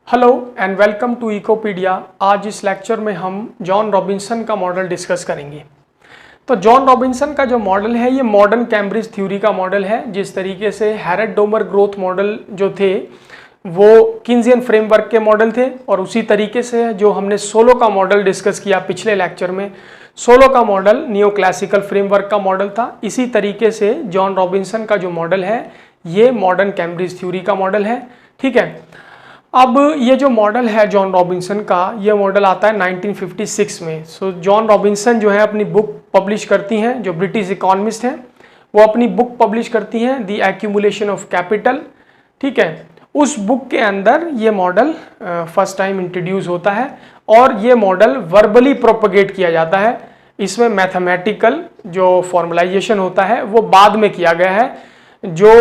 Hello and welcome to Ecopedia. आज इस lecture में हम जॉन रॉबिन्सन का मॉडल डिस्कस करेंगे। तो जॉन रॉबिन्सन का जो मॉडल है ये मॉडर्न कैम्ब्रिज थ्योरी का मॉडल है। जिस तरीके से हैरेट डोमर ग्रोथ मॉडल जो थे वो किन्जियन फ्रेमवर्क के मॉडल थे, और उसी तरीके से जो हमने सोलो का मॉडल डिस्कस किया पिछले लेक्चर में, सोलो का मॉडल नियो क्लासिकल फ्रेमवर्क का मॉडल था। इसी तरीके से जॉन रॉबिन्सन का जो मॉडल है ये मॉडर्न कैम्ब्रिज थ्योरी का मॉडल है। ठीक है, अब ये जो मॉडल है जॉन रॉबिन्सन का, ये मॉडल आता है 1956 में। सो जॉन रॉबिन्सन जो है अपनी बुक पब्लिश करती हैं, जो ब्रिटिश इकोनॉमिस्ट हैं वो अपनी बुक पब्लिश करती हैं द एक्यूमुलेशन ऑफ कैपिटल। ठीक है, उस बुक के अंदर ये मॉडल फर्स्ट टाइम इंट्रोड्यूस होता है और ये मॉडल वर्बली प्रोपगेट किया जाता है। इसमें मैथमेटिकल जो फॉर्मलाइजेशन होता है वो बाद में किया गया है। जो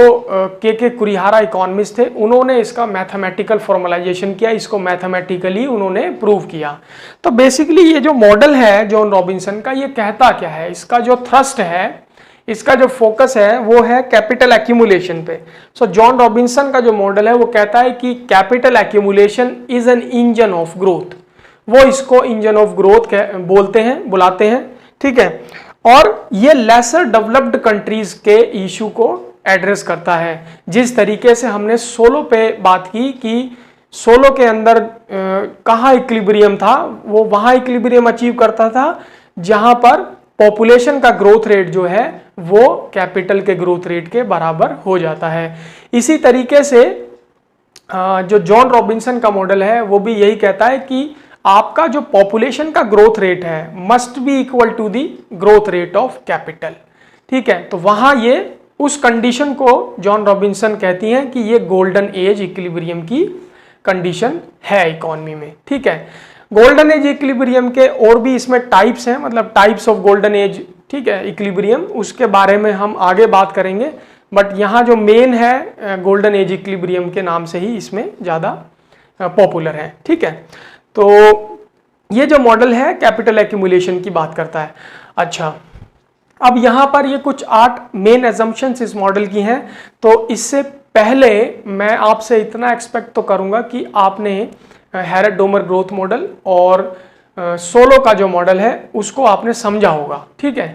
के कुरिहारा इकोनॉमिस्ट थे उन्होंने इसका मैथमेटिकल फॉर्मलाइजेशन किया, इसको मैथमेटिकली उन्होंने प्रूव किया। तो बेसिकली ये जो मॉडल है जॉन रॉबिन्सन का, ये कहता क्या है, इसका जो थ्रस्ट है, इसका जो फोकस है वो है कैपिटल एक्यूमुलेशन पे। सो जॉन रॉबिन्सन का जो मॉडल है वो कहता है कि capital accumulation is an engine of growth. वो इसको इंजन ऑफ ग्रोथ बुलाते हैं। ठीक है, और ये लेसर डेवलप्ड कंट्रीज के इशू को एड्रेस करता है। जिस तरीके से हमने सोलो पे बात की कि सोलो के अंदर कहाँ इक्विलिब्रियम था, वो वहाँ इक्विलिब्रियम अचीव करता था जहाँ पर पॉपुलेशन का ग्रोथ रेट जो है वो कैपिटल के ग्रोथ रेट के बराबर हो जाता है। इसी तरीके से जो जॉन रॉबिन्सन का मॉडल है वो भी यही कहता है कि आपका जो पॉपुलेशन का ग्रोथ रेट है must be equal to the growth rate of capital. ठीक है, तो वहाँ ये उस कंडीशन को जॉन रॉबिन्सन कहती हैं कि ये गोल्डन एज इक्विलिब्रियम की कंडीशन है इकोनॉमी में। ठीक है, गोल्डन एज इक्विलिब्रियम के और भी इसमें टाइप्स हैं, मतलब टाइप्स ऑफ गोल्डन एज, ठीक है, इक्विलिब्रियम, उसके बारे में हम आगे बात करेंगे। बट यहाँ जो मेन है गोल्डन एज इक्विलिब्रियम के नाम से ही इसमें ज़्यादा पॉपुलर है। ठीक है, तो ये जो मॉडल है कैपिटल एक्यूमुलेशन की बात करता है। अच्छा, अब यहाँ पर ये कुछ 8 मेन एजम्पशंस इस मॉडल की हैं। तो इससे पहले मैं आपसे इतना एक्सपेक्ट तो करूँगा कि आपने हैरेट डोमर ग्रोथ मॉडल और सोलो का जो मॉडल है उसको आपने समझा होगा। ठीक है,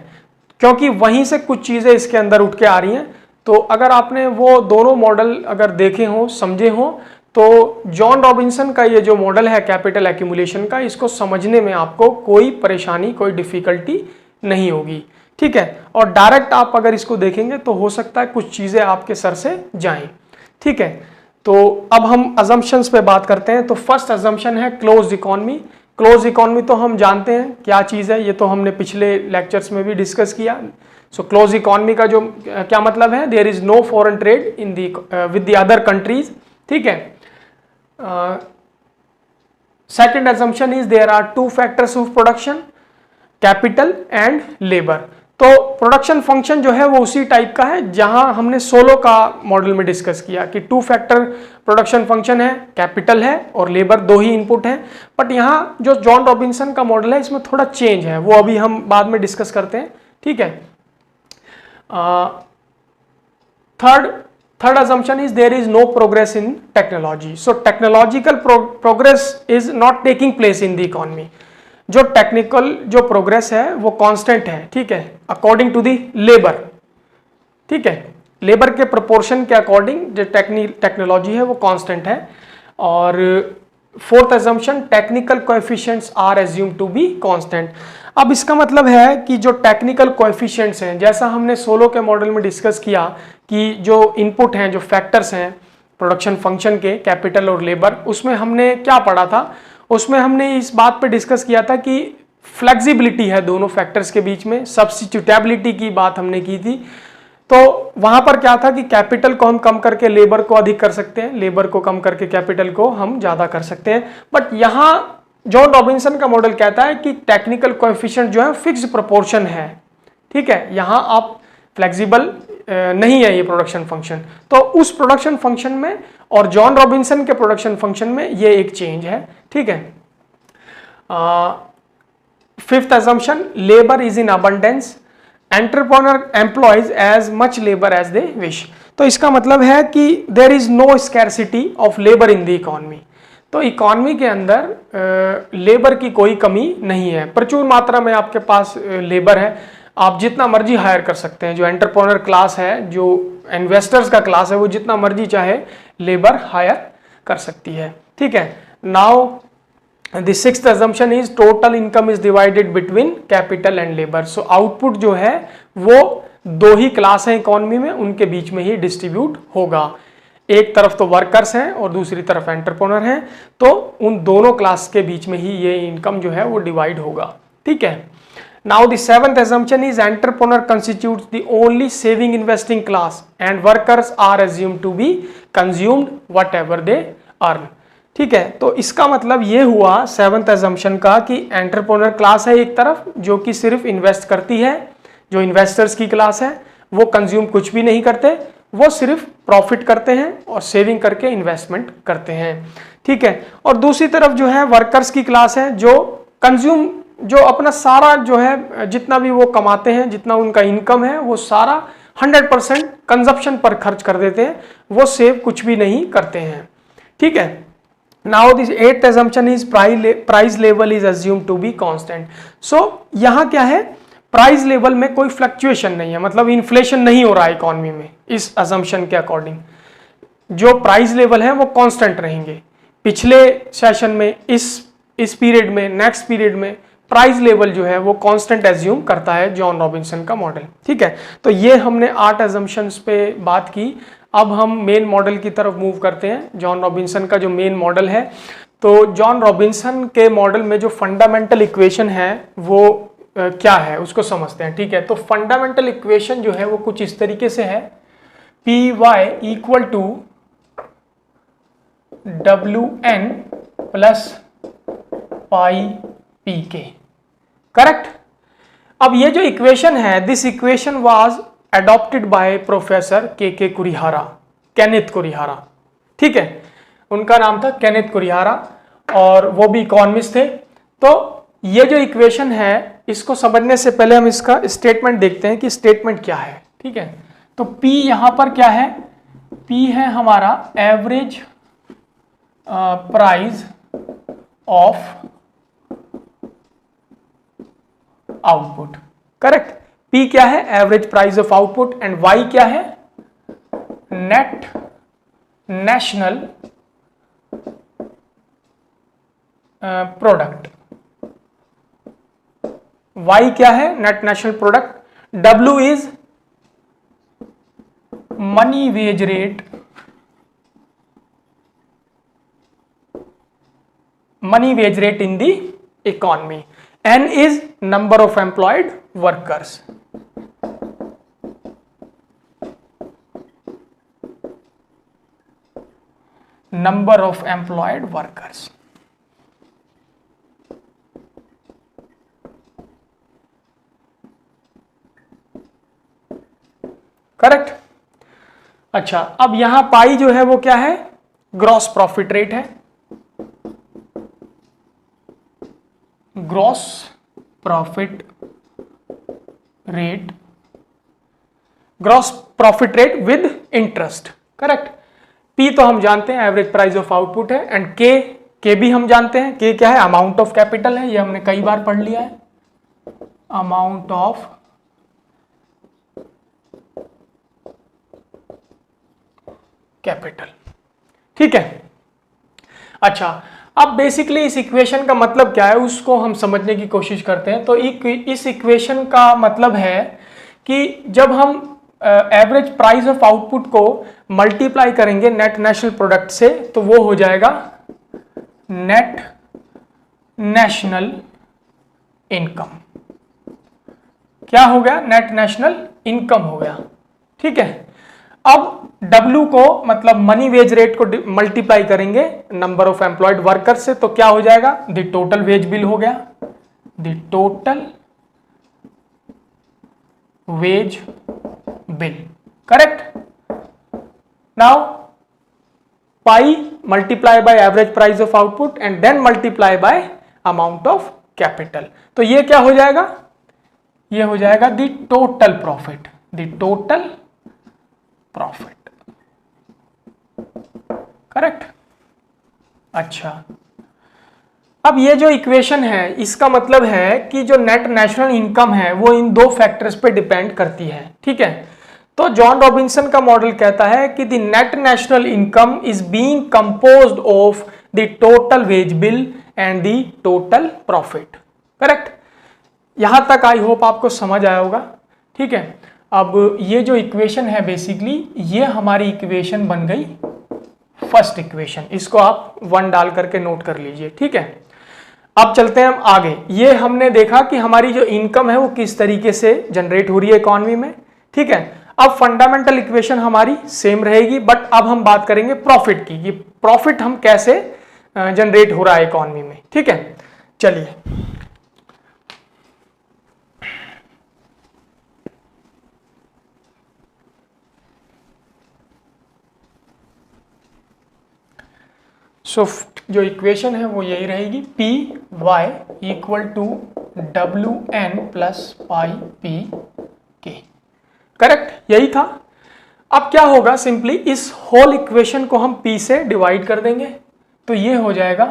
क्योंकि वहीं से कुछ चीज़ें इसके अंदर उठ के आ रही हैं। तो अगर आपने वो दोनों मॉडल अगर देखे हों, समझे हों, तो जॉन रॉबिन्सन का ये जो मॉडल है कैपिटल एक्यूमुलेशन का, इसको समझने में आपको कोई परेशानी, कोई डिफ़िकल्टी नहीं होगी। ठीक है, और डायरेक्ट आप अगर इसको देखेंगे तो हो सकता है कुछ चीज़ें आपके सर से जाएं। ठीक है, तो अब हम अजम्पशंस पे बात करते हैं। तो फर्स्ट अजम्पशन है क्लोज्ड इकोनॉमी। क्लोज्ड इकोनॉमी तो हम जानते हैं क्या चीज़ है, ये तो हमने पिछले लेक्चर्स में भी डिस्कस किया। सो क्लोज्ड इकोनॉमी का जो क्या मतलब है, there is no foreign trade in the with the other countries. ठीक है, second assumption is there are 2 factors of production, capital and labour. तो प्रोडक्शन फंक्शन जो है वो उसी टाइप का है जहां हमने सोलो का मॉडल में डिस्कस किया कि 2 फैक्टर प्रोडक्शन फंक्शन है, कैपिटल है और लेबर, 2 ही इनपुट हैं। बट यहाँ जो जॉन रॉबिन्सन का मॉडल है इसमें थोड़ा चेंज है, वो अभी हम बाद में डिस्कस करते हैं। ठीक है, third assumption is there is no progress in technology. So technological progress is not taking place in the economy. जो टेक्निकल जो प्रोग्रेस है वो कांस्टेंट है। ठीक है, अकॉर्डिंग टू दी लेबर। ठीक है, लेबर के प्रोपोर्शन के अकॉर्डिंग जो टेक्नोलॉजी है वो कांस्टेंट है। और fourth assumption, technical coefficients are assumed to be constant. अब इसका मतलब है कि जो टेक्निकल कोएफिशिएंट्स हैं, जैसा हमने सोलो के मॉडल में डिस्कस किया कि जो इनपुट हैं, जो फैक्टर्स हैं प्रोडक्शन फंक्शन के, कैपिटल और लेबर, उसमें हमने क्या पढ़ा था, उसमें हमने इस बात पे डिस्कस किया था कि फ्लेक्सिबिलिटी है दोनों फैक्टर्स के बीच में, सब्स्टिट्यूटेबिलिटी की बात हमने की थी। तो वहां पर क्या था कि कैपिटल को हम कम करके लेबर को अधिक कर सकते हैं, लेबर को कम करके कैपिटल को हम ज्यादा कर सकते हैं। बट यहाँ जॉन रॉबिन्सन का मॉडल कहता है कि टेक्निकल कोएफिशिएंट जो है फिक्स प्रोपोर्शन है। ठीक है, यहाँ आप फ्लेक्सिबल नहीं है ये प्रोडक्शन फंक्शन। तो उस प्रोडक्शन फंक्शन में और जॉन रॉबिन्सन के प्रोडक्शन फंक्शन में ये एक चेंज है। ठीक है, fifth assumption, labour is in abundance, entrepreneur employs as much labour as they wish. तो इसका मतलब है कि there is no scarcity of labour in the economy. तो इकॉनमी के अंदर लेबर की कोई कमी नहीं है, प्रचुर मात्रा में आपके पास लेबर है, आप जितना मर्जी हायर कर सकते हैं। जो एंटरप्रेन्योर क्लास है, जो इन्वेस्टर्स का क्लास है, वो जितना मर्जी चाहे लेबर हायर कर सकती है। ठीक है, now the sixth assumption is total income is divided between capital and labour. So output जो है वो दो ही क्लास है इकोनॉमी में, उनके बीच में ही डिस्ट्रीब्यूट होगा। एक तरफ तो वर्कर्स हैं और दूसरी तरफ एंटरप्रेन्योर हैं, तो उन दोनों क्लास के बीच में ही ये इनकम जो है वो डिवाइड होगा। ठीक है, now the seventh assumption is entrepreneur constitutes the only saving investing class and workers are assumed to be consumed whatever they earn। ठीक है, तो इसका मतलब ये हुआ सेवंथ assumption का कि एंटरप्रेन्योर क्लास है एक तरफ जो कि सिर्फ इन्वेस्ट करती है, जो इन्वेस्टर्स की क्लास है वो कंज्यूम कुछ भी नहीं करते, वो सिर्फ प्रॉफिट करते हैं और सेविंग करके इन्वेस्टमेंट करते हैं। ठीक है, और दूसरी तरफ जो है वर्कर्स की क्लास है जो कंज्यूम, जो अपना सारा जो है जितना भी वो कमाते हैं, जितना उनका इनकम है वो सारा 100% कंजप्शन पर खर्च कर देते हैं, वो सेव कुछ भी नहीं करते हैं। ठीक है, now this eighth assumption is price level is assumed to be constant. So यहाँ क्या है, प्राइस लेवल में कोई फ्लक्चुएशन नहीं है, मतलब इन्फ्लेशन नहीं हो रहा है इकोनॉमी में। इस assumption के अकॉर्डिंग जो प्राइस लेवल है वो कांस्टेंट रहेंगे। पिछले सेशन में, इस पीरियड में, नेक्स्ट पीरियड में प्राइस लेवल जो है वो कांस्टेंट एज्यूम करता है जॉन रॉबिन्सन का मॉडल। ठीक है, तो ये हमने 8 assumptions पे बात की। अब हम मेन मॉडल की तरफ मूव करते हैं, जॉन रॉबिन्सन का जो मेन मॉडल है। तो जॉन रॉबिन्सन के मॉडल में जो फंडामेंटल इक्वेशन है वो क्या है उसको समझते हैं। ठीक है, तो फंडामेंटल इक्वेशन जो है वो कुछ इस तरीके से है, P Y equal to WN plus pi P K. Correct. अब ये जो इक्वेशन है, this equation was adopted by professor K Kurihara, Kenneth कुरिहारा। ठीक है, उनका नाम था केनेथ कुरिहारा और वो भी इकोनॉमिस्ट थे। तो ये जो इक्वेशन है इसको समझने से पहले हम इसका स्टेटमेंट देखते हैं कि स्टेटमेंट क्या है। ठीक है, तो P यहां पर क्या है, P है हमारा average price of output. Correct, P क्या है, average price of output, and Y क्या है, नेट नेशनल प्रोडक्ट। Y क्या है, net national product. W is money wage rate, money wage rate in the economy. N is number of employed workers। Number of employed workers। Correct. अच्छा, अब यहां पाई जो है वो क्या है, ग्रॉस प्रॉफिट रेट है, gross profit rate, gross profit rate with interest. Correct. P तो हम जानते हैं एवरेज प्राइस ऑफ आउटपुट है, एंड के भी हम जानते हैं, के क्या है, अमाउंट ऑफ कैपिटल है, ये हमने कई बार पढ़ लिया है, अमाउंट ऑफ कैपिटल। ठीक है। अच्छा, अब बेसिकली इस इक्वेशन का मतलब क्या है उसको हम समझने की कोशिश करते हैं। तो इस इक्वेशन का मतलब है कि जब हम एवरेज प्राइस ऑफ आउटपुट को मल्टीप्लाई करेंगे नेट नेशनल प्रोडक्ट से, तो वो हो जाएगा नेट नेशनल इनकम। क्या हो गया, नेट नेशनल इनकम हो गया। ठीक है। अब W को मतलब मनी वेज रेट को मल्टीप्लाई करेंगे नंबर ऑफ एम्प्लॉयड वर्कर से, तो क्या हो जाएगा, द टोटल वेज बिल हो गया, the total wage bill. Correct. Now pi multiply by average price of output and then multiply by amount of capital. तो ये क्या हो जाएगा, ये हो जाएगा the total profit, the total profit. Correct. अच्छा, अब ये जो इक्वेशन है इसका मतलब है कि जो नेट नेशनल इनकम है वो इन दो फैक्टर्स पे डिपेंड करती है, ठीक है। तो जॉन रॉबिन्सन का मॉडल कहता है कि the net national income is being composed of the total wage bill and the total profit. Correct, यहां तक आई होप आपको समझ आया होगा, ठीक है। अब ये जो इक्वेशन है बेसिकली ये हमारी इक्वेशन बन गई फर्स्ट इक्वेशन, इसको आप 1 डाल करके नोट कर लीजिए, ठीक है। अब चलते हैं हम आगे। ये हमने देखा कि हमारी जो इनकम है वो किस तरीके से जनरेट हो रही है इकोनॉमी में, ठीक है। अब फंडामेंटल इक्वेशन हमारी सेम रहेगी, बट अब हम बात करेंगे प्रॉफिट की, कि प्रॉफिट हम कैसे जनरेट हो रहा है इकोनॉमी में, ठीक है। चलिए, सो जो इक्वेशन है वो यही रहेगी, P Y equal to W N plus pi P K. Correct, यही था। अब क्या होगा, सिंपली इस होल इक्वेशन को हम p से डिवाइड कर देंगे, तो ये हो जाएगा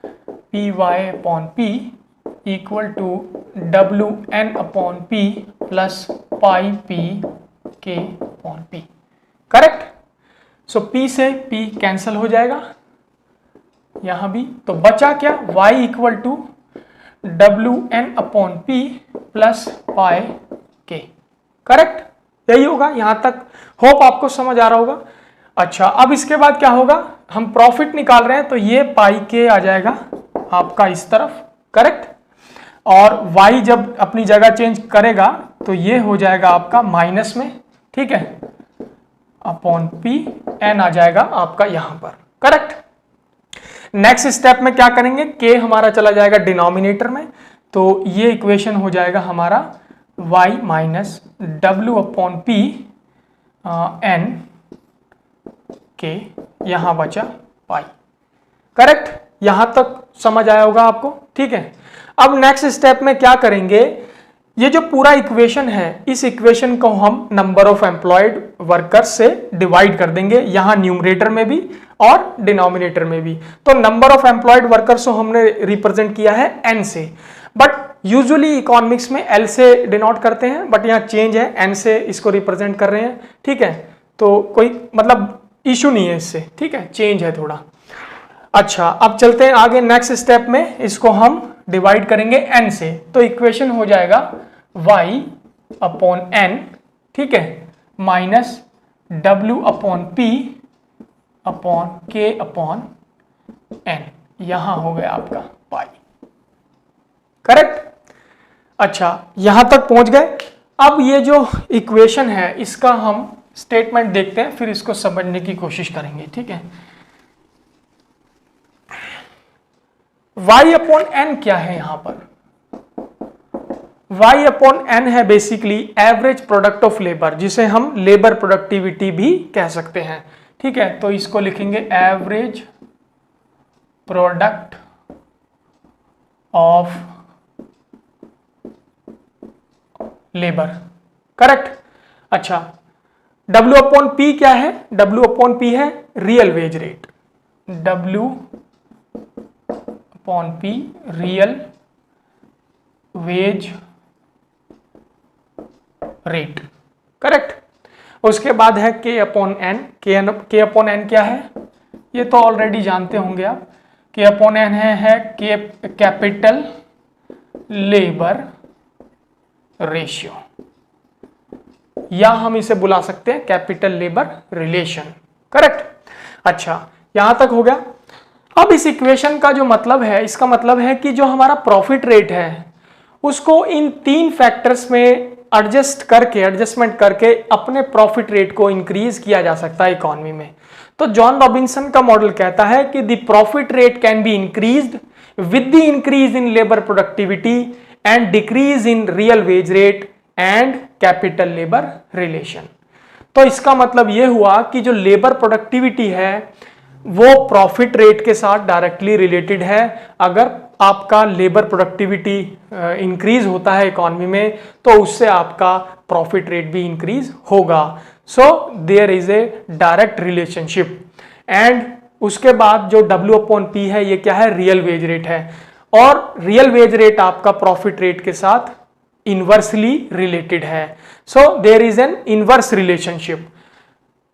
P Y upon P equal to W N upon P plus pi P K upon P. Correct, so p से p कैंसिल हो जाएगा यहां भी, तो बचा क्या, y equal to W N upon P plus pi K. Correct, यही होगा, यहां तक होप आपको समझ आ रहा होगा। अच्छा, अब इसके बाद क्या होगा, हम प्रॉफिट निकाल रहे हैं तो ये पाई के आ जाएगा आपका इस तरफ। करेक्ट, और y जब अपनी जगह चेंज करेगा तो ये हो जाएगा आपका माइनस में, ठीक है, अपॉन पी, एन आ जाएगा आपका यहां पर। करेक्ट, नेक्स्ट स्टेप में क्या करेंगे, k हमारा चला जाएगा डिनोमिनेटर में, तो ये इक्वेशन हो जाएगा हमारा y minus W upon P N K, यहां बचा पाई। करेक्ट, यहां तक समझ आया होगा आपको, ठीक है। अब नेक्स्ट स्टेप में क्या करेंगे, ये जो पूरा इक्वेशन है इस इक्वेशन को हम नंबर ऑफ एम्प्लॉयड वर्कर्स से डिवाइड कर देंगे, यहां न्यूमरेटर में भी और डिनोमिनेटर में भी। तो नंबर ऑफ एम्प्लॉयड वर्कर्स को हमने रिप्रेजेंट किया है n से, बट यूजुअली इकोनॉमिक्स में l से डिनोट करते हैं, बट यहाँ चेंज है, n से इसको रिप्रेजेंट कर रहे हैं, ठीक है। तो कोई मतलब इशू नहीं है इससे, ठीक है, चेंज है थोड़ा। अच्छा, अब चलते हैं आगे नेक्स्ट स्टेप में, इसको हम डिवाइड करेंगे n से, तो इक्वेशन हो जाएगा y अपॉन n, ठीक है, minus w upon p upon k upon n, यहां हो गया आपका पाई। करेक्ट, अच्छा यहां तक पहुंच गए। अब ये जो इक्वेशन है इसका हम स्टेटमेंट देखते हैं, फिर इसको समझने की कोशिश करेंगे, ठीक है। y अपॉन n क्या है यहां पर, y अपॉन n है basically average product of labour, जिसे हम लेबर प्रोडक्टिविटी भी कह सकते हैं, ठीक है। तो इसको लिखेंगे average product of labour. Correct, अच्छा W अपॉन P क्या है, W अपॉन P है real wage rate, W upon P real wage rate. Correct, उसके बाद है K upon N, K upon N क्या है, ये तो ऑलरेडी जानते होंगे आप, K अपॉन N है कैपिटल लेबर रेशियो, या हम इसे बुला सकते हैं कैपिटल लेबर रिलेशन। करेक्ट, अच्छा यहां तक हो गया। अब इस इक्वेशन का जो मतलब है, इसका मतलब है कि जो हमारा प्रॉफिट रेट है उसको इन 3 फैक्टर्स में एडजस्टमेंट करके अपने प्रॉफिट रेट को इंक्रीज किया जा सकता है इकोनॉमी में। तो जॉन रॉबिन्सन का मॉडल कहता है कि the profit rate can be increased with the increase in labour productivity and decrease in real wage rate and capital labour relation. तो इसका मतलब यह हुआ कि जो लेबर प्रोडक्टिविटी है वो प्रॉफिट रेट के साथ डायरेक्टली रिलेटेड है। अगर आपका लेबर प्रोडक्टिविटी इंक्रीज होता है इकोनॉमी में तो उससे आपका प्रॉफिट रेट भी इंक्रीज होगा। So there is a direct relationship and उसके बाद जो W/P है ये क्या है, रियल वेज रेट है, और रियल वेज रेट आपका प्रॉफिट रेट के साथ इनवर्सली रिलेटेड है। So there is an inverse relationship.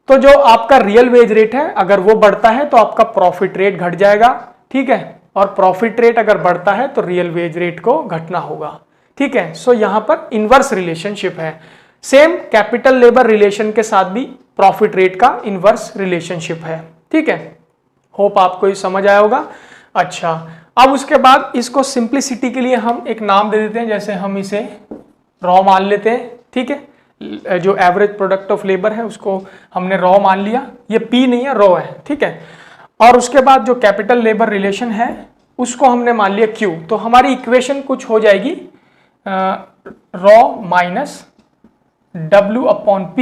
तो जो आपका रियल वेज रेट है अगर वो बढ़ता है तो आपका प्रॉफिट रेट घट जाएगा, ठीक है, और प्रॉफिट रेट अगर बढ़ता है तो रियल वेज रेट को घटना होगा, ठीक है। सो यहां पर इनवर्स रिलेशनशिप है। सेम कैपिटल लेबर रिलेशन के साथ भी प्रॉफिट रेट का इनवर्स रिलेशनशिप है, ठीक है। होप आपको ये समझ आया होगा। अच्छा, अब उसके बाद इसको सिंप्लिसिटी के लिए हम एक नाम दे देते हैं, जैसे हम इसे रॉ मान लेते हैं, ठीक है। जो एवरेज प्रोडक्ट ऑफ लेबर है उसको हमने रॉ मान लिया, ये पी नहीं है, रॉ है, ठीक है। और उसके बाद जो कैपिटल लेबर रिलेशन है उसको हमने मान लिया क्यू। तो हमारी इक्वेशन कुछ हो जाएगी रॉ माइनस W/P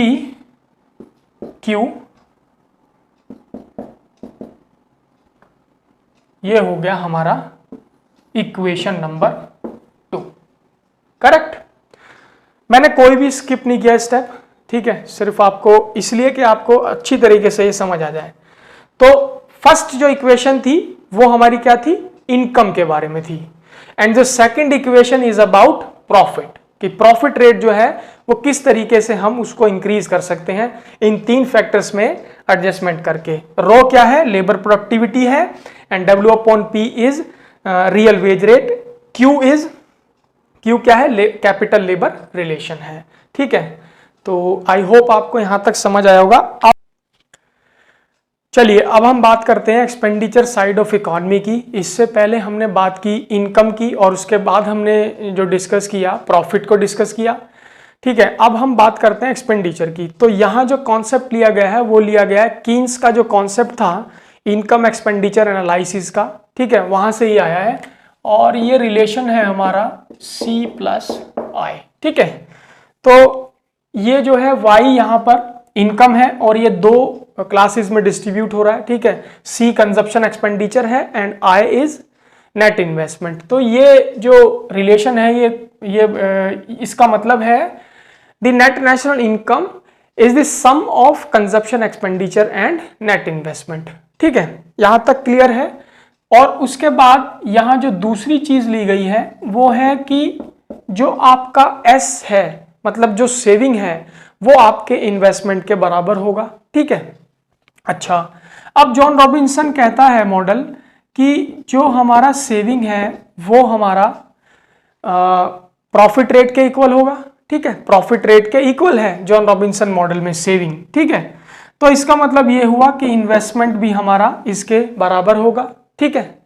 क्यू, ये हो गया हमारा इक्वेशन नंबर 2। करेक्ट। मैंने कोई भी स्किप नहीं किया स्टेप, ठीक है, सिर्फ आपको इसलिए कि आपको अच्छी तरीके से ये समझ आ जाए। तो फर्स्ट जो इक्वेशन थी वो हमारी क्या थी, इनकम के बारे में थी, एंड जो second equation is about profit, कि प्रॉफिट रेट जो है वो किस तरीके से हम उसको इंक्रीज कर सकते हैं इन 3 फैक्टर्स में एडजस्टमेंट करके। रो क्या है, लेबर प्रोडक्टिविटी है, and W/P is real wage rate, Q क्या है, कैपिटल लेबर रिलेशन है, ठीक है। तो आई होप आपको यहां तक समझ आया होगा। चलिए अब हम बात करते हैं एक्सपेंडिचर साइड ऑफ इकोनॉमी की। इससे पहले हमने बात की इनकम की, और उसके बाद हमने जो डिस्कस किया प्रॉफिट को डिस्कस किया, ठीक है। अब हम बात करते हैं एक्सपेंडिचर की। तो यहाँ जो कॉन्सेप्ट लिया गया है वो लिया गया है कीन्स का जो कॉन्सेप्ट था इनकम एक्सपेंडिचर एनालिसिस का, ठीक है, वहां से ही आया है, और ये रिलेशन है हमारा C+I, ठीक है। तो ये जो है Y यहाँ पर इनकम है और ये 2 क्लासेस में डिस्ट्रीब्यूट हो रहा है, ठीक है। C कंजप्शन एक्सपेंडिचर है and I is net investment. तो ये जो रिलेशन है ये इसका मतलब है the net national income is the sum of consumption expenditure and net investment, ठीक है, यहां तक क्लियर है। और उसके बाद यहां जो दूसरी चीज ली गई है वो है कि जो आपका S है, मतलब जो सेविंग है, वो आपके इन्वेस्टमेंट के बराबर होगा, ठीक है। अच्छा, अब जॉन रॉबिन्सन कहता है मॉडल कि जो हमारा सेविंग है वो हमारा प्रॉफिट रेट के इक्वल होगा, ठीक है, प्रॉफिट रेट के इक्वल है जॉन रॉबिन्सन मॉडल में सेविंग, ठीक है। तो इसका मतलब ये हुआ कि इन्वेस्टमेंट भी हमारा इसके बराबर होगा, ठीक है।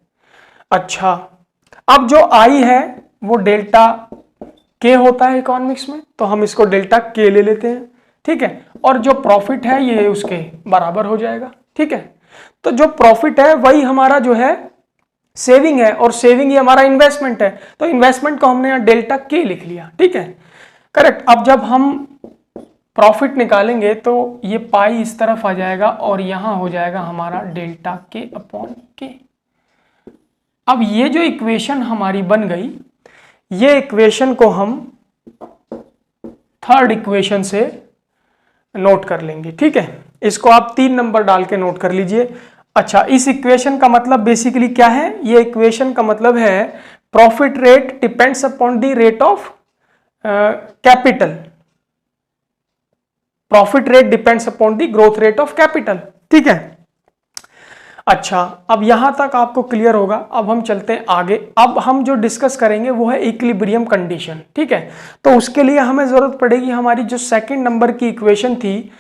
अच्छा, अब जो I है वो डेल्टा K होता है इकोनॉमिक्स में, तो हम इसको डेल्टा K ले लेते हैं, ठीक है, और जो प्रॉफिट है ये उसके बराबर हो जाएगा, ठीक है। तो जो प्रॉफिट है वही हमारा जो है सेविंग है, और सेविंग ही हमारा इन्वेस्टमेंट है, तो इन्वेस्टमेंट को हमने यहाँ डेल्टा K लिख लिया, ठीक है, करेक्ट। अब जब हम प्रॉफिट निकालेंगे तो ये पाई इस तरफ आ जाएगा और यहां हो जाएगा हमारा डेल्टा K/K। अब ये जो इक्वेशन हमारी बन गई, ये इक्वेशन को हम थर्ड इक्वेशन से नोट कर लेंगे, ठीक है। इसको आप 3 नंबर डाल के नोट कर लीजिए। अच्छा, इस इक्वेशन का मतलब बेसिकली क्या है, ये इक्वेशन का मतलब है profit rate depends upon the rate of capital, profit rate depends upon the growth rate of capital, ठीक है। अच्छा, अब यहां तक आपको क्लियर होगा। अब हम चलते हैं आगे। अब हम जो डिस्कस करेंगे वो है इक्विलिब्रियम कंडीशन, ठीक है। तो उसके लिए हमें जरूरत पड़ेगी हमारी जो सेकंड नंबर की इक्वेशन थी,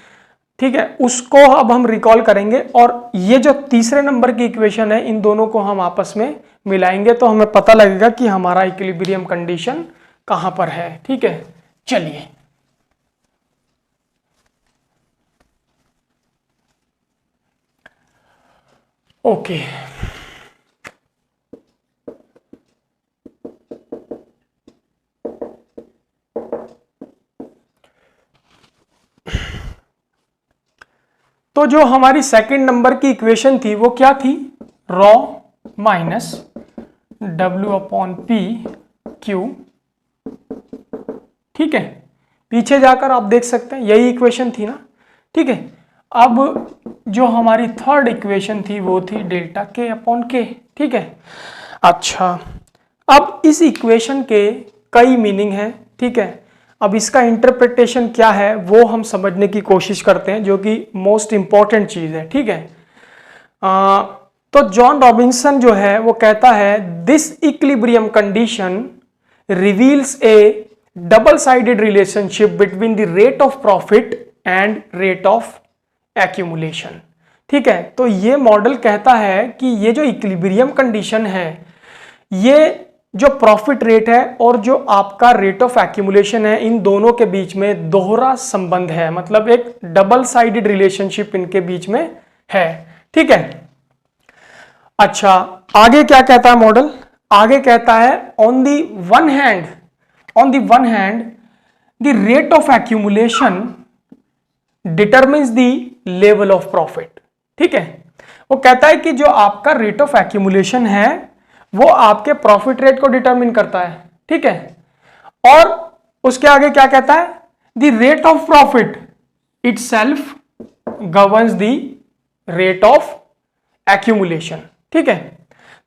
ठीक है, उसको अब हम रिकॉल करेंगे, और ये जो तीसरे नंबर की इक्वेशन है इन दोनों को हम आपस में मिलाएंगे तो हमें पता लगेगा कि हमारा इक्विलिब्रियम कंडीशन कहां पर है, ठीक है। चलिए, ओके, तो जो हमारी सेकंड नंबर की इक्वेशन थी वो क्या थी, रॉ माइनस W/P Q, ठीक है। पीछे जाकर आप देख सकते हैं यही इक्वेशन थी ना, ठीक है। अब जो हमारी थर्ड इक्वेशन थी वो थी डेल्टा के अपॉन के, ठीक है। अच्छा, अब इस इक्वेशन के कई मीनिंग हैं, ठीक है। अब इसका इंटरप्रिटेशन क्या है वो हम समझने की कोशिश करते हैं, जो कि मोस्ट इंपॉर्टेंट चीज है, ठीक है। तो जॉन रॉबिन्सन जो है वो कहता है this equilibrium condition reveals A double sided relationship between the rate of profit and rate of accumulation, ठीक है। तो ये मॉडल कहता है कि ये जो इक्विलिब्रियम कंडीशन है, ये जो प्रॉफिट रेट है और जो आपका रेट ऑफ एक्यूमुलेशन है, इन दोनों के बीच में दोहरा संबंध है, मतलब एक डबल साइडेड रिलेशनशिप इनके बीच में है, ठीक है। अच्छा, आगे क्या कहता है मॉडल? आगे कहता है on the one hand the rate of accumulation determines the level of profit, ठीक है। वो कहता है कि जो आपका रेट ऑफ एक्यूमुलेशन है वो आपके प्रॉफिट रेट को डिटरमिन करता है, ठीक है। और उसके आगे क्या कहता है? The rate of profit itself governs the rate of accumulation, ठीक है।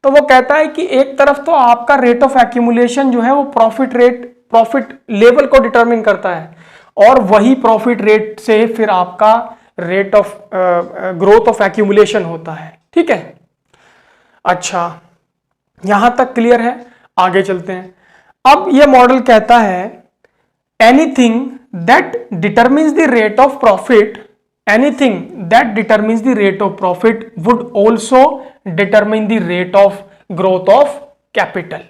तो वो कहता है कि एक तरफ तो आपका रेट ऑफ एक्यूमुलेशन जो है वो प्रॉफिट लेवल को डिटरमिन करता है, और वही प्रॉफिट रेट से फिर आपका rate of growth of accumulation होता है, ठीक है। अच्छा, यहां तक क्लियर है? आगे चलते हैं। अब ये मॉडल कहता है anything that determines the rate of profit would also determine the rate of growth of capital,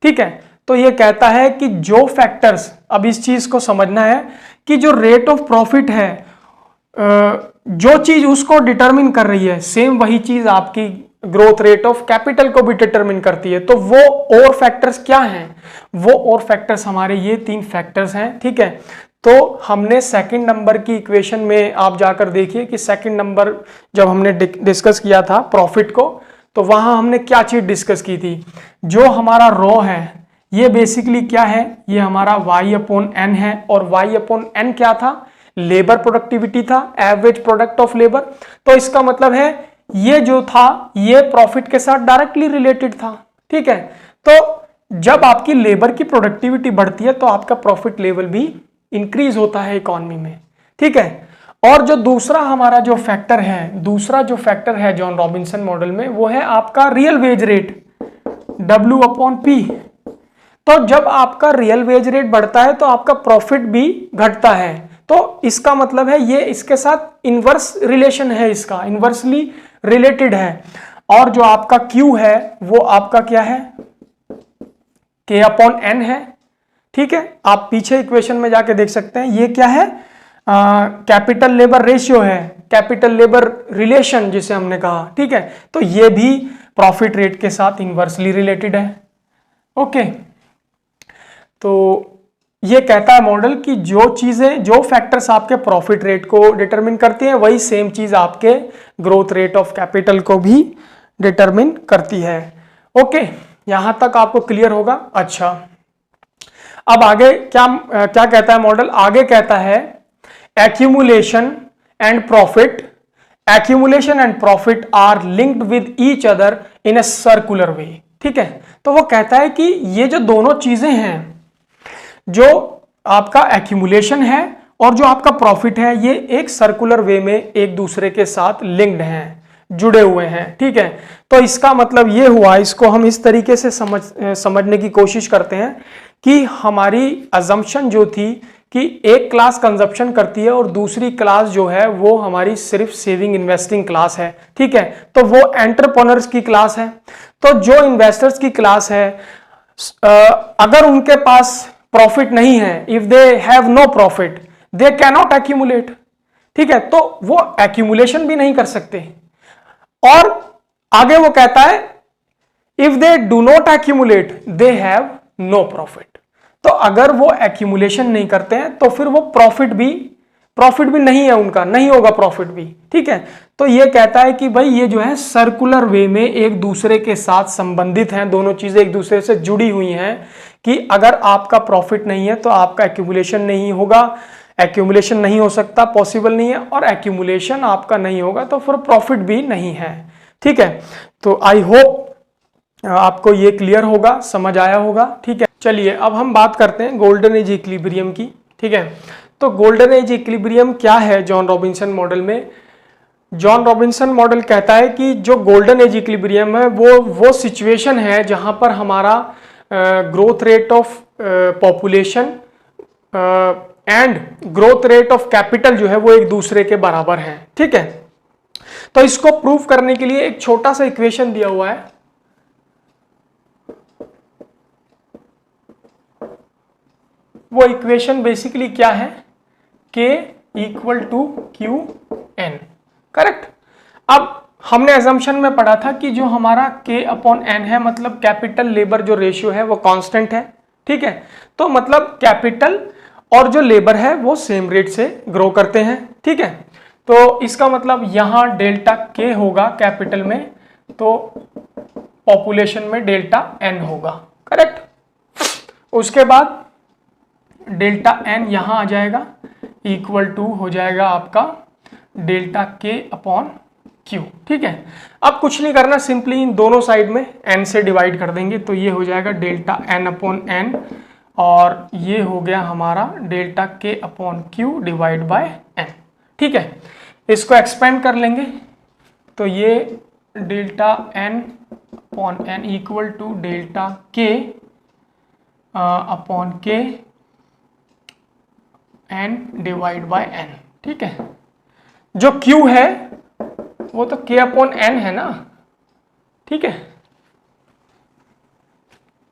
ठीक है। तो ये कहता है कि जो फैक्टर्स, अब इस चीज को समझना है कि जो रेट ऑफ प्रॉफिट है, जो चीज उसको डिटरमिन कर रही है, सेम वही चीज आपकी ग्रोथ रेट ऑफ कैपिटल को भी डिटरमिन करती है। तो वो और फैक्टर्स क्या हैं? वो और फैक्टर्स हमारे ये 3 फैक्टर्स हैं, ठीक है। तो हमने सेकंड नंबर की इक्वेशन में आप जाकर देखिए कि सेकंड नंबर जब हमने डिस्कस किया था प्रॉफिट को, तो वहां हमने क्या चीज डिस्कस की थी? जो हमारा रो है ये बेसिकली क्या है? ये हमारा y/n है, और y/n क्या था? लेबर प्रोडक्टिविटी था, एवरेज प्रोडक्ट ऑफ लेबर। तो इसका मतलब है ये जो था ये प्रॉफिट के साथ डायरेक्टली रिलेटेड था, ठीक है। तो जब आपकी लेबर की प्रोडक्टिविटी बढ़ती है तो आपका प्रॉफिट लेवल भी इंक्रीज होता है इकोनॉमी में, ठीक है। और जो दूसरा हमारा जो फैक्टर है जॉन रॉबिन्सन मॉडल में, वो है आपका रियल वेज रेट W/P। तो जब आपका रियल वेज रेट बढ़ता है तो आपका प्रॉफिट भी घटता है। तो इसका मतलब है ये इसके साथ इनवर्स रिलेशन है, इसका इनवर्सली रिलेटेड है। और जो आपका Q है वो आपका क्या है? K/n है, ठीक है। आप पीछे इक्वेशन में जाके देख सकते हैं। ये क्या है? कैपिटल लेबर रेशियो है, कैपिटल लेबर रिलेशन जिसे हमने कहा, ठीक है। तो ये भी प्रॉफिट रेट के साथ इनवर्सली रिलेटेड है, ओके। तो ये कहता है मॉडल कि जो फैक्टर्स आपके प्रॉफिट रेट को डिटरमिन करती हैं, वही सेम चीज आपके ग्रोथ रेट ऑफ कैपिटल को भी डिटरमिन करती है, ओके। यहां तक आपको क्लियर होगा? अच्छा, अब आगे क्या कहता है मॉडल? आगे कहता है accumulation and profit are linked with each other in a circular way, ठीक है। तो वो कहता है कि ये जो दोनों चीजें हैं, जो आपका एक्यूमुलेशन है और जो आपका प्रॉफिट है, ये एक सर्कुलर वे में एक दूसरे के साथ लिंक्ड हैं, जुड़े हुए हैं, ठीक है। तो इसका मतलब ये हुआ, इसको हम इस तरीके से समझने की कोशिश करते हैं कि हमारी अजम्पशन जो थी कि एक क्लास कंजप्शन करती है और दूसरी क्लास जो है वो हमारी सिर्फ सेविंग इन्वेस्टिंग क्लास है, ठीक है। तो वो एंटरप्रेन्योर्स की क्लास है। तो जो इन्वेस्टर्स की क्लास है, अगर उनके पास प्रॉफिट नहीं है, if they have no profit they can not accumulate, ठीक है। तो वो एक्यूमुलेशन भी नहीं कर सकते। और आगे वो कहता है if they do not accumulate they have no profit. तो अगर वो एक्यूमुलेशन नहीं करते हैं तो फिर वो प्रॉफिट भी नहीं है, उनका नहीं होगा प्रॉफिट भी, ठीक है। तो ये कहता है कि भाई ये जो है सर्कुलर वे में एक दूसरे के साथ संबंधित हैं, दोनों चीजें एक दूसरे से जुड़ी हुई हैं कि अगर आपका प्रॉफिट नहीं है तो आपका एक्यूमुलेशन नहीं होगा, एक्यूमुलेशन नहीं हो सकता, पॉसिबल नहीं है, और एक्यूमुलेशन आपका नहीं होगा तो फिर प्रॉफिट भी नहीं है। ठीक है, तो आई होप आपको ये क्लियर होगा, समझ आया होगा। ठीक है, चलिए अब हम बात करते हैं गोल्डन एज इक्विलिब्रियम की। ठीक है, तो गोल्डन एज इक्विलिब्रियम क्या है जॉन रॉबिन्सन मॉडल में? जॉन रॉबिन्सन मॉडल कहता है कि जो गोल्डन एज इक्विलिब्रियम है वो सिचुएशन है जहां पर हमारा growth rate of population and growth rate of capital जो है वो एक दूसरे के बराबर है। ठीक है, तो इसको प्रूव करने के लिए एक छोटा सा इक्वेशन दिया हुआ है। वो इक्वेशन बेसिकली क्या है? K equal to Q N. Correct. अब हमने एजम्पशन में पढ़ा था कि जो हमारा K अपॉन एन है, मतलब कैपिटल लेबर जो रेशियो है वो कांस्टेंट है। ठीक है, तो मतलब कैपिटल और जो लेबर है वो सेम रेट से ग्रो करते हैं। ठीक है, तो इसका मतलब यहां डेल्टा K होगा कैपिटल में, तो पॉपुलेशन में डेल्टा एन होगा। करेक्ट। उसके बाद डेल्टा एन यहां आ जाएगा, इक्वल टू हो जाएगा आपका डेल्टा K अपॉन क्यू। ठीक है, अब कुछ नहीं करना, सिंपली इन दोनों साइड में n से डिवाइड कर देंगे, तो ये हो जाएगा डेल्टा n अपॉन n, और ये हो गया हमारा delta K upon Q divide by n। ठीक है, इसको एक्सपेंड कर लेंगे, तो ये delta n upon n equal to delta K upon K n divide by n। ठीक है, जो q है वो तो k अपॉन n है ना। ठीक है,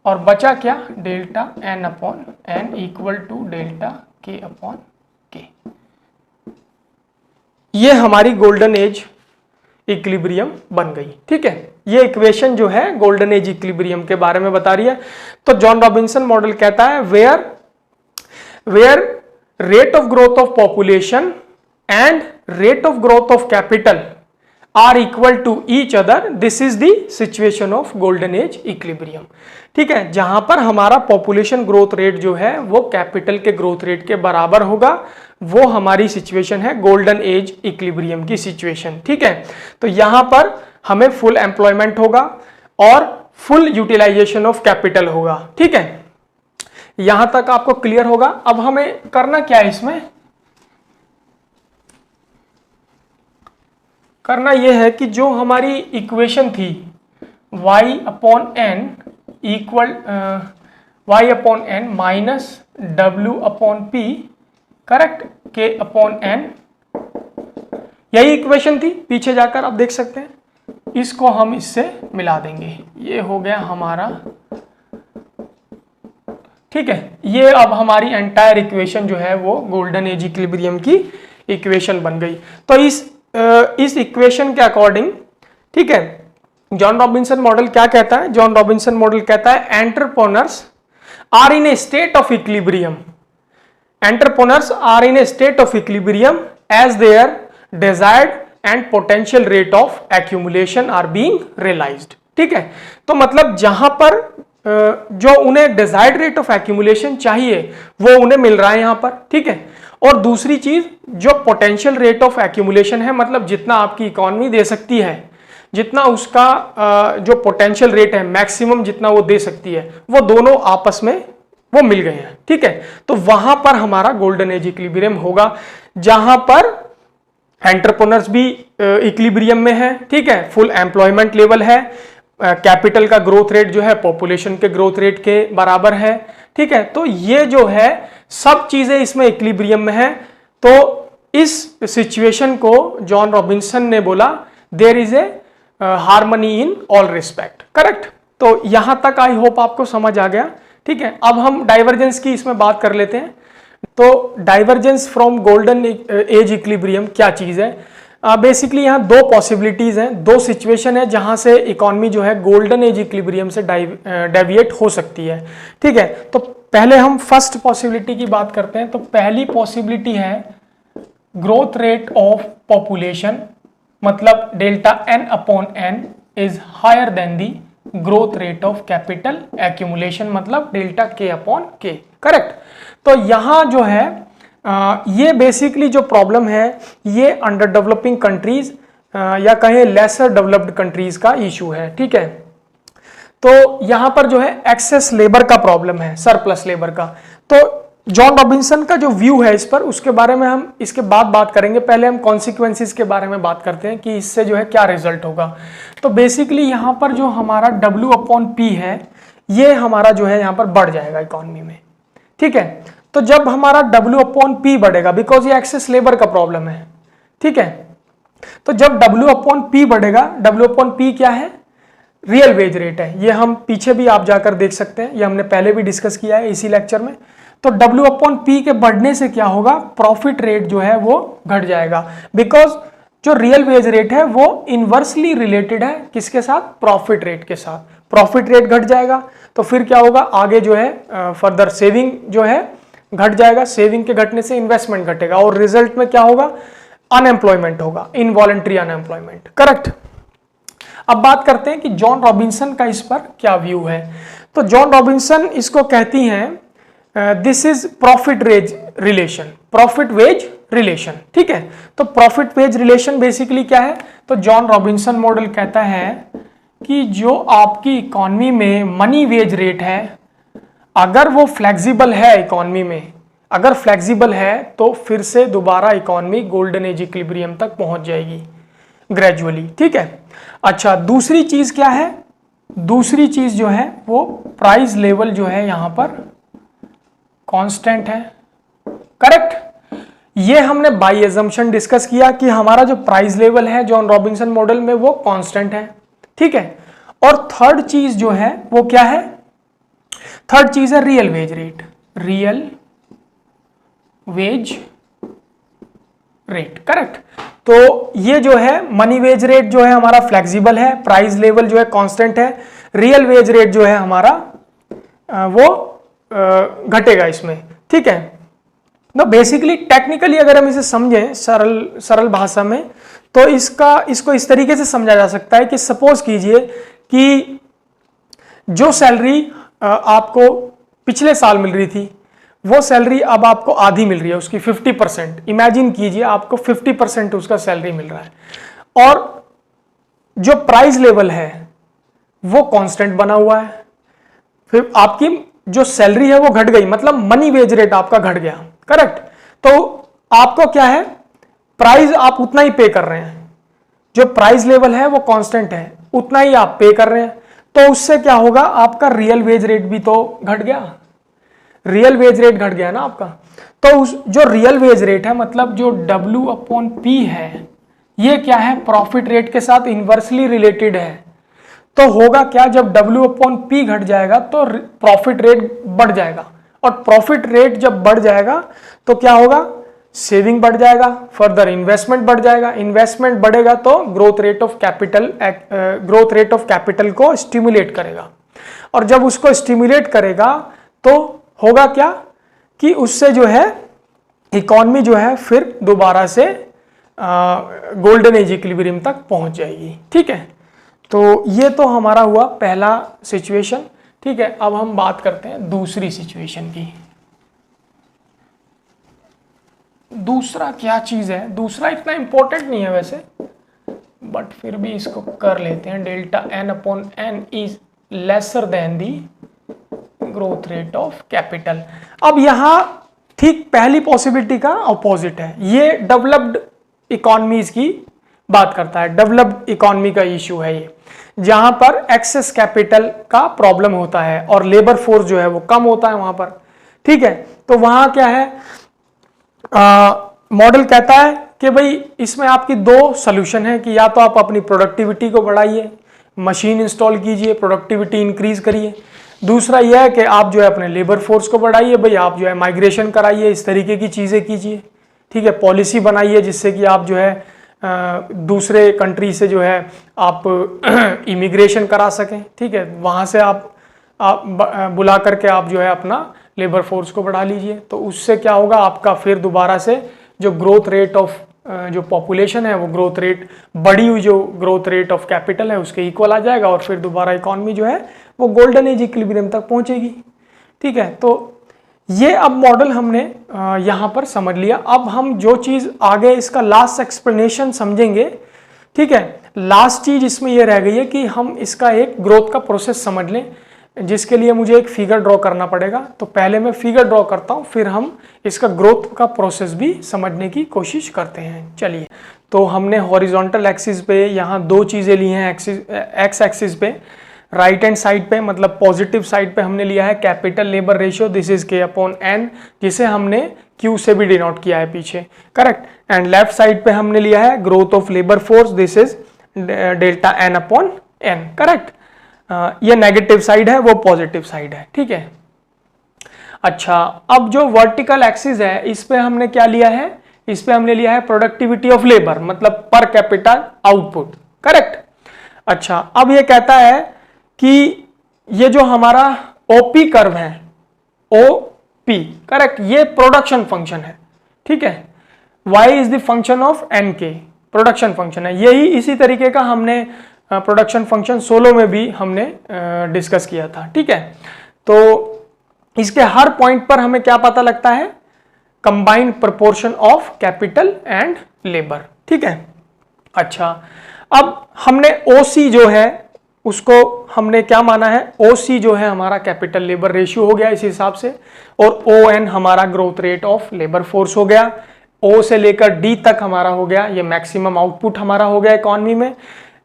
और बचा क्या? Delta n upon n equal to delta k upon k। ये हमारी गोल्डन एज इक्विलिब्रियम बन गई। ठीक है, ये इक्वेशन जो है गोल्डन एज इक्विलिब्रियम के बारे में बता रही है। तो जॉन रॉबिन्सन मॉडल कहता है where rate of growth of population and rate of growth of capital are equal to each other, this is the situation of golden age equilibrium। ठीक है, जहां पर हमारा पॉपुलेशन ग्रोथ रेट जो है वो कैपिटल के ग्रोथ रेट के बराबर होगा, वो हमारी सिचुएशन है गोल्डन एज इक्विलिब्रियम की सिचुएशन। ठीक है, तो यहां पर हमें फुल एम्प्लॉयमेंट होगा और फुल यूटिलाइजेशन ऑफ कैपिटल होगा। ठीक है, यहां तक आपको क्लियर होगा। अब हमें करना क्या है, इसमें करना यह है कि जो हमारी इक्वेशन थी y upon N equal y upon N minus w upon P, correct, k upon N, यही इक्वेशन थी। पीछे जाकर आप देख सकते हैं, इसको हम इससे मिला देंगे, ये हो गया हमारा। ठीक है, ये अब हमारी एंटायर इक्वेशन जो है वो गोल्डन एज इक्विलिब्रियम की इक्वेशन बन गई। तो इस इक्वेशन के अकॉर्डिंग, ठीक है, जॉन रॉबिन्सन मॉडल क्या कहता है? जॉन रॉबिन्सन मॉडल कहता है entrepreneurs are in a state of equilibrium, entrepreneurs are in a state of equilibrium as their desired and potential rate of accumulation are being realised. ठीक है, तो मतलब जहां पर जो उन्हें डिजायर्ड रेट ऑफ एक्यूमुलेशन चाहिए वो उन्हें मिल रहा है यहां पर। ठीक है, और दूसरी चीज जो पोटेंशियल रेट ऑफ एक्यूमुलेशन है, मतलब जितना आपकी इकोनॉमी दे सकती है, जितना उसका जो पोटेंशियल रेट है मैक्सिमम जितना वो दे सकती है, वो दोनों आपस में वो मिल गए हैं। ठीक है, तो वहां पर हमारा गोल्डन एज इक्विलिब्रियम होगा, जहां पर एंटरप्रेन्योर्स भी इक्विलिब्रियम में है। ठीक है, फुल एम्प्लॉयमेंट लेवल है, कैपिटल का ग्रोथ रेट जो है पॉपुलेशन के ग्रोथ रेट के बराबर है। ठीक है, तो ये जो है सब चीजें इसमें इक्विलिब्रियम में है। तो इस सिचुएशन को जॉन रॉबिन्सन ने बोला there is a harmony in all respect. Correct, तो यहां तक आई होप आपको समझ आ गया। ठीक है, अब हम डाइवर्जेंस की इसमें बात कर लेते हैं। तो divergence from golden age equilibrium क्या चीज है? बेसिकली यहाँ दो पॉसिबिलिटीज हैं, दो सिचुएशन है जहां से इकोनॉमी जो है गोल्डन एज इक्विलिब्रियम से डेविएट हो सकती है। ठीक है, तो पहले हम फर्स्ट पॉसिबिलिटी की बात करते हैं। तो पहली पॉसिबिलिटी है ग्रोथ रेट ऑफ पॉपुलेशन, मतलब delta N upon N is higher than the growth rate of capital accumulation, मतलब delta K upon K. Correct, तो यहां जो है ये बेसिकली जो प्रॉब्लम है ये अंडर डेवलपिंग कंट्रीज या कहें लेसर डेवलप्ड कंट्रीज का इशू है। ठीक है, तो यहां पर जो है एक्सेस लेबर का प्रॉब्लम है, सरप्लस लेबर का। तो जॉन रॉबिन्सन का जो व्यू है इस पर, उसके बारे में हम इसके बाद बात करेंगे। पहले हम कॉन्सिक्वेंसेस के बारे में बात करते हैं कि इससे जो है क्या रिजल्ट होगा। तो बेसिकली यहां पर जो हमारा W/P है ये हमारा जो है यहां पर बढ़ जाएगा इकोनॉमी में। ठीक है, तो जब हमारा W/P बढ़ेगा, बिकॉज ये एक्सेस लेबर का प्रॉब्लम है। ठीक है, तो जब W/P बढ़ेगा, W/P क्या है? रियल वेज रेट है। ये हम पीछे भी आप जाकर देख सकते हैं, ये हमने पहले भी डिस्कस किया है इसी लेक्चर में। तो W/P के बढ़ने से क्या होगा? प्रॉफिट रेट जो है वो घट जाएगा, बिकॉज जो रियल वेज रेट है वो इनवर्सली रिलेटेड है किसके साथ? प्रॉफिट रेट के साथ। प्रॉफिट रेट घट जाएगा तो फिर क्या होगा? आगे जो है फर्दर सेविंग जो है घट जाएगा। सेविंग के घटने से इन्वेस्टमेंट घटेगा और रिजल्ट में क्या होगा? अनएम्प्लॉयमेंट होगा, इनवॉलंटरी अनएम्प्लॉयमेंट। करेक्ट। अब बात करते हैं कि जॉन रॉबिन्सन का इस पर क्या व्यू है। तो जॉन रॉबिन्सन इसको कहती हैं this is profit wage relation, profit wage relation. ठीक है, तो प्रॉफिट वेज रिलेशन बेसिकली क्या है? तो जॉन रॉबिन्सन मॉडल कहता है कि जो आपकी इकोनॉमी में मनी वेज रेट है, अगर वो फ्लेक्सिबल है इकोनॉमी में, अगर फ्लेक्सिबल है तो फिर से दोबारा इकोनॉमी गोल्डन एज इक्विलिब्रियम तक पहुंच जाएगी ग्रेजुअली। ठीक है, अच्छा दूसरी चीज क्या है? दूसरी चीज जो है वो प्राइस लेवल जो है यहां पर कांस्टेंट है। करेक्ट। ये हमने बाय अजम्पशन डिस्कस किया कि हमारा जो प्राइस लेवल है जॉन रॉबिन्सन मॉडल में वो कांस्टेंट है। ठीक है, और थर्ड चीज जो है वो क्या है? थर्ड चीज है real wage rate, real wage rate. Correct. तो ये जो है मनी वेज रेट जो है हमारा फ्लेक्सिबल है, प्राइस लेवल जो है कांस्टेंट है, रियल वेज रेट जो है हमारा वो घटेगा इसमें। ठीक है, तो बेसिकली टेक्निकली अगर हम इसे समझें सरल भाषा में, तो इसको इस तरीके से समझा जा सकता है कि सपोज कीजिए कि जो सैलरी आपको पिछले साल मिल रही थी वो सैलरी अब आपको आधी मिल रही है, उसकी 50%। इमेजिन कीजिए आपको 50% उसका सैलरी मिल रहा है और जो प्राइस लेवल है वो कांस्टेंट बना हुआ है। फिर आपकी जो सैलरी है वो घट गई, मतलब मनी वेज रेट आपका घट गया। करेक्ट। तो आपको क्या है? प्राइस आप उतना ही पे कर रहे हैं, जो प्राइस लेवल है वो कांस्टेंट है, उतना ही आप पे कर रहे हैं। तो उससे क्या होगा? आपका रियल वेज रेट भी तो घट गया, रियल वेज रेट घट गया ना आपका। तो उस जो रियल वेज रेट है, मतलब जो W/P है, ये क्या है? प्रॉफिट रेट के साथ इनवर्सली रिलेटेड है। तो होगा क्या? जब W/P घट जाएगा तो प्रॉफिट रेट बढ़ जाएगा, और प्रॉफिट रेट जब बढ़ जाएगा तो क्या होगा? सेविंग बढ़ जाएगा, फर्दर इन्वेस्टमेंट बढ़ जाएगा। इन्वेस्टमेंट बढ़ेगा तो ग्रोथ रेट ऑफ कैपिटल को स्टिमुलेट करेगा, और जब उसको स्टिमुलेट करेगा तो होगा क्या कि उससे जो है इकोनॉमी जो है फिर दोबारा से गोल्डन एज इक्विलिब्रियम तक पहुंच जाएगी। ठीक है, तो ये तो हमारा हुआ पहला सिचुएशन। ठीक है, अब हम बात करते हैं दूसरी सिचुएशन की। दूसरा क्या चीज है? दूसरा इतना इंपॉर्टेंट नहीं है वैसे, बट फिर भी इसको कर लेते हैं। Delta N/N is lesser than the growth rate of capital. अब यहां ठीक पहली पॉसिबिलिटी का ऑपोजिट है, ये डेवलप्ड इकोनॉमीज की बात करता है। डेवलप्ड इकोनॉमी का इश्यू है ये, जहां पर एक्सेस कैपिटल का प्रॉब्लम होता है और लेबर फोर्स जो है वो कम होता है वहां पर। ठीक है, तो वहां क्या है? मॉडल कहता है कि भाई इसमें आपकी दो सोल्यूशन है कि या तो आप अपनी प्रोडक्टिविटी को बढ़ाइए, मशीन इंस्टॉल कीजिए, प्रोडक्टिविटी इंक्रीज करिए। दूसरा यह है कि आप जो है अपने लेबर फोर्स को बढ़ाइए, भाई आप जो है माइग्रेशन कराइए, इस तरीके की चीज़ें कीजिए। ठीक है, पॉलिसी बनाइए जिससे कि आप जो है दूसरे कंट्री से जो है आप इमिग्रेशन करा सकें। ठीक है, वहाँ से आप बुला करके आप जो है अपना लेबर फोर्स को बढ़ा लीजिए। तो उससे क्या होगा? आपका फिर दोबारा से जो ग्रोथ रेट ऑफ जो पॉपुलेशन है वो ग्रोथ रेट, बढ़ी हुई जो ग्रोथ रेट ऑफ कैपिटल है उसके इक्वल आ जाएगा, और फिर दोबारा इकोनॉमी जो है वो गोल्डन एज इक्विलिब्रियम तक पहुंचेगी। ठीक है, तो ये अब मॉडल हमने यहाँ पर समझ लिया। अब हम जो चीज़ आगे इसका लास्ट एक्सप्लेनेशन समझेंगे, ठीक है। लास्ट चीज इसमें ये रह गई है कि हम इसका एक ग्रोथ का प्रोसेस समझ लें, जिसके लिए मुझे एक फिगर ड्रॉ करना पड़ेगा। तो पहले मैं फिगर ड्रॉ करता हूँ, फिर हम इसका ग्रोथ का प्रोसेस भी समझने की कोशिश करते हैं। चलिए, तो हमने हॉरिजॉन्टल एक्सिस पे यहाँ दो चीज़ें ली हैं। एक्स एक्सिस पे राइट हैंड साइड पे, मतलब पॉजिटिव साइड पे हमने लिया है capital labour ratio, this is K/N, जिसे हमने Q से भी डिनोट किया है पीछे, करेक्ट। एंड लेफ्ट साइड पे हमने लिया है growth of labour force, this is delta N/N, correct. ये नेगेटिव साइड है, वो पॉजिटिव साइड है, ठीक है। अच्छा, अब जो वर्टिकल एक्सिस है इस पे हमने क्या लिया है, इस पे हमने लिया है प्रोडक्टिविटी ऑफ लेबर, मतलब पर कैपिटल आउटपुट, करेक्ट। अच्छा, अब ये कहता है कि ये जो हमारा ओपी कर्व है, ओपी, करेक्ट, ये प्रोडक्शन फंक्शन है, ठीक है। y is the function of nk, production function है। यही इसी तरीके का हमने प्रोडक्शन फंक्शन 16 में भी हमने डिस्कस किया था, ठीक है। तो इसके हर पॉइंट पर हमें क्या पता लगता है, combined proportion of capital and labour, ठीक है। अच्छा, अब हमने OC जो है उसको हमने क्या माना है, OC जो है हमारा कैपिटल लेबर रेशियो हो गया इस हिसाब से, और ON हमारा growth rate of labour force हो गया, O से लेकर D तक हमारा हो गया ये मैक्सिमम आउटपुट हमारा हो गया इकोनॉमी में,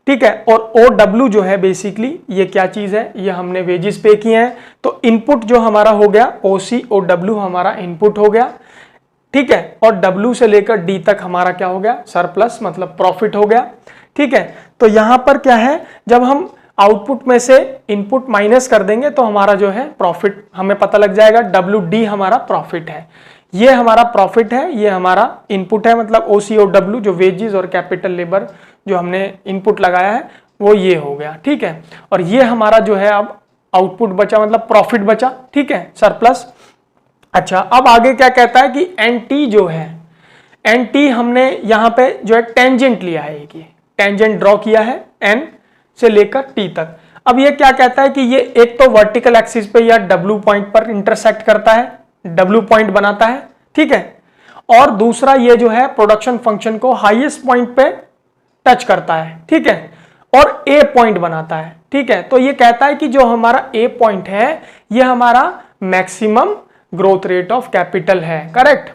ठीक है। और OW जो है बेसिकली ये क्या चीज है, ये हमने वेजेस पे किए हैं, तो इनपुट जो हमारा हो गया OC OW हमारा इनपुट हो गया, ठीक है। और W से लेकर D तक हमारा क्या हो गया, सरप्लस, मतलब प्रॉफिट हो गया, ठीक है। तो यहां पर क्या है, जब हम आउटपुट में से इनपुट माइनस कर देंगे तो हमारा जो है प्रॉफिट हमें पता लग जाएगा, WD हमारा प्रॉफिट है, ये हमारा प्रॉफिट है, ये हमारा इनपुट है, मतलब OCOW जो वेजेस और कैपिटल लेबर जो हमने इनपुट लगाया है वो ये हो गया, ठीक है। और ये हमारा जो है अब आउटपुट बचा, मतलब प्रॉफिट बचा, ठीक है, सरप्लस। अच्छा, अब आगे क्या कहता है कि NT जो है, NT हमने यहाँ पे जो है टेंजेंट लिया है, ये टेंजेंट ड्रॉ किया है N से लेकर T तक। अब ये क्या कहता है कि ये एक तो वर्टिकल एक्सिस पे या W पॉइंट पर इंटरसेक्ट करता है, W पॉइंट बनाता है, ठीक है। और दूसरा ये जो है प्रोडक्शन फंक्शन को हाईएस्ट पॉइंट पे टच करता है, ठीक है, और A पॉइंट बनाता है, ठीक है। तो ये कहता है कि जो हमारा A पॉइंट है ये हमारा maximum growth rate of capital है, करेक्ट।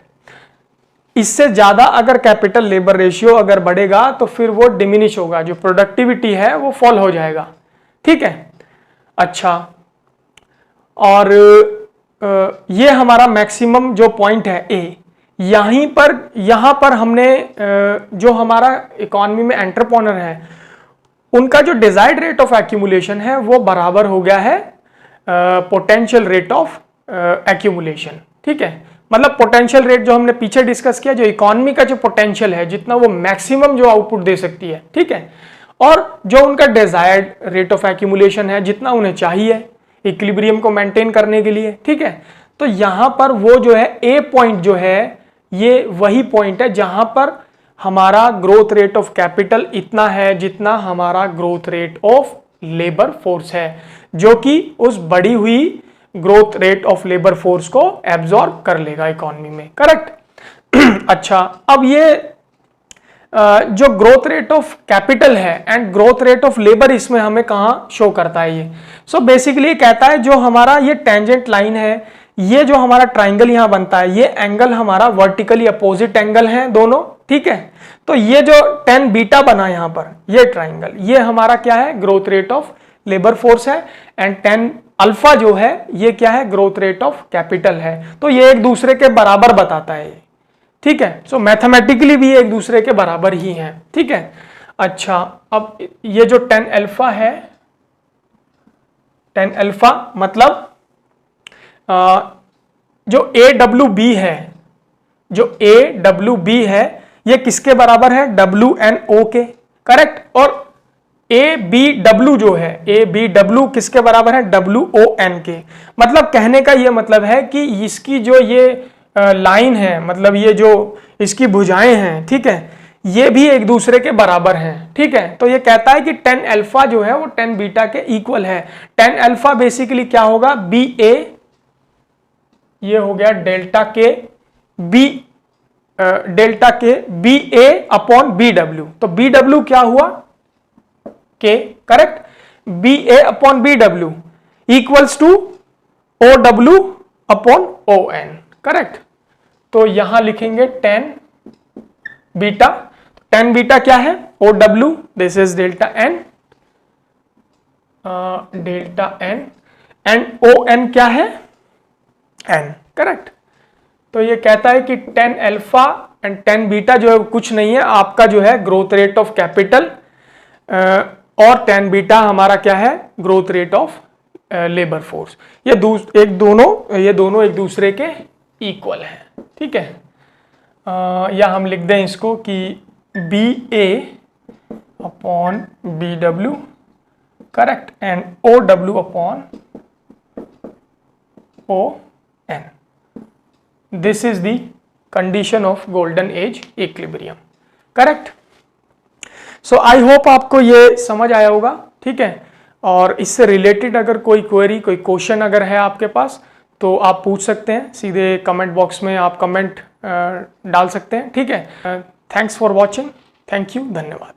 इससे ज्यादा अगर कैपिटल लेबर रेशियो अगर बढ़ेगा तो फिर वो डिमिनिश होगा, जो प्रोडक्टिविटी है वो फॉल हो जाएगा, ठीक है। अच्छा, और ये हमारा मैक्सिमम जो पॉइंट है A, यहां पर हमने जो हमारा इकोनॉमी में एंटरप्रेन्योर है उनका जो डिजायर्ड रेट ऑफ एक्यूमुलेशन है वो बराबर हो गया है पोटेंशियल रेट ऑफ एक्यूमुलेशन, ठीक है। मतलब पोटेंशियल रेट जो हमने पीछे डिस्कस किया, जो इकोनॉमी का जो पोटेंशियल है जितना वो मैक्सिमम जो आउटपुट दे सकती है, ठीक है, और जो उनका डिजायर्ड रेट ऑफ एक्यूमुलेशन है जितना उन्हें चाहिए इक्विलिब्रियम को मेंटेन करने के लिए, ठीक है। तो यहां पर वो जो है A पॉइंट जो है ये वही पॉइंट है जहां पर हमारा ग्रोथ रेट ऑफ कैपिटल इतना है जितना हमारा growth rate of labour force है, जो कि उस बढ़ी हुई growth rate of labour force को एब्जॉर्ब कर लेगा इकोनॉमी में, करेक्ट। अच्छा, अब ये जो ग्रोथ रेट ऑफ कैपिटल है and growth rate of labour इसमें हमें कहां शो करता है ये, सो बेसिकली कहता है जो हमारा ये टेंजेंट लाइन है, ये जो हमारा ट्राइंगल यहां बनता है, ये एंगल हमारा वर्टिकली अपोजिट एंगल है दोनों, ठीक है। तो ये जो tan बीटा बना यहां पर, ये ट्राइंगल, ये हमारा क्या है, growth rate of labour force है, एंड tan अल्फा जो है ये क्या है, ग्रोथ रेट ऑफ कैपिटल है। तो ये एक दूसरे के बराबर बताता है, ठीक है। सो मैथमेटिकली भी एक दूसरे के बराबर ही हैं, ठीक है। अच्छा, अब ये जो tan अल्फा है, tan अल्फा मतलब जो AWB है, जो AWB है ये किसके बराबर है, WNO के, करेक्ट। और ABW जो है, ABW किसके बराबर है, WON के। मतलब कहने का ये मतलब है कि इसकी जो ये लाइन है, मतलब ये जो इसकी भुजाएं हैं, ठीक है, ये भी एक दूसरे के बराबर हैं, ठीक है। तो ये कहता है कि tan अल्फा जो है वो tan बीटा के इक्वल है। tan अल्फा बेसिकली क्या होगा, BA ये हो गया डेल्टा के B A upon B W. तो बी डब्ल्यू क्या हुआ, के, correct. B A upon B W equals to O W upon O N, correct. तो यहां लिखेंगे टेन बीटा। टेन बीटा क्या है, O W, this is delta N, and O N क्या है, एन, करेक्ट। तो ये कहता है कि tan alpha and tan beta जो है कुछ नहीं है, आपका जो है ग्रोथ रेट ऑफ कैपिटल, और टेन बीटा हमारा क्या है, growth rate of labour force. ये दोनों एक दूसरे के इक्वल हैं, ठीक है। या हम लिख दें इसको कि B A upon B W, correct, and O W upon O N. This is the condition of golden age equilibrium, correct. So I hope आपको ये समझ आया होगा, ठीक है। और इससे रिलेटेड अगर कोई क्वेरी, कोई क्वेश्चन अगर है आपके पास तो आप पूछ सकते हैं, सीधे कमेंट बॉक्स में आप कमेंट डाल सकते हैं, ठीक है। Thanks for watching, thank you, धन्यवाद।